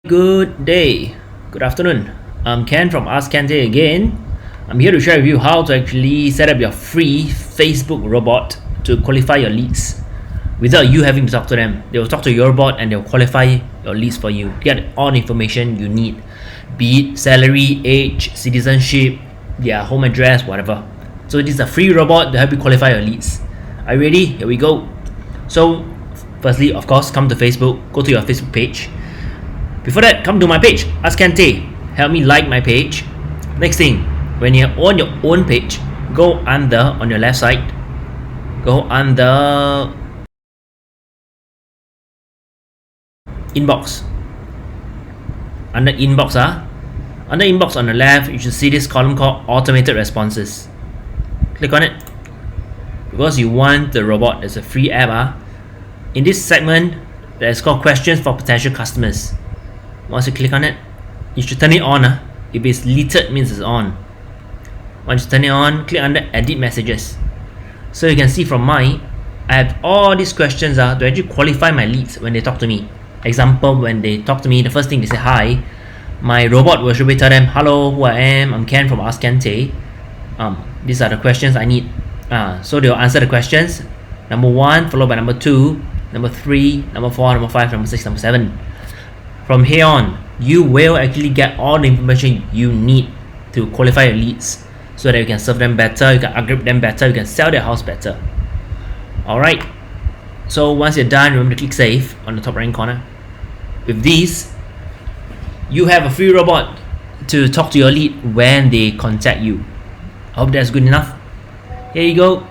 Good day, good afternoon. I'm Ken from Ask Ken Tay again. I'm here to share with you how to actually set up your free Facebook robot to qualify your leads without you having to talk to them. They will talk to your bot and they'll qualify your leads for you. Get all the information you need, be it salary, age, citizenship, their home address, whatever. So this is a free robot to help you qualify your leads. Are you ready? Here we go. So firstly, of course, come to Facebook, go to your Facebook page. Before that, come to my page, Ask Ken Tay. Help me like my page. Next thing, when you're on your own page, go under, on your left side, go under inbox. Under inbox, under inbox on the left, you should see this column called automated responses. Click on it because you want the robot. It's a free app. In this segment, it's called questions for potential customers. Once you click on it, you should turn it on. If it's littered, means it's on. Once you turn it on, click under edit messages. So you can see from mine, I have all these questions to actually qualify my leads when they talk to me. Example, when they talk to me, the first thing they say hi, my robot will straight away tell them, hello, who I am, I'm Ken from Ask Ken Tay. These are the questions I need. So they'll answer the questions. Number 1, followed by number 2, number 3, number 4, number 5, number 6, number 7. From here on, you will actually get all the information you need to qualify your leads so that you can serve them better, you can upgrade them better, you can sell their house better. Alright, so once you're done, remember to click save on the top right hand corner. With these, you have a free robot to talk to your lead when they contact you. I hope that's good enough. Here you go.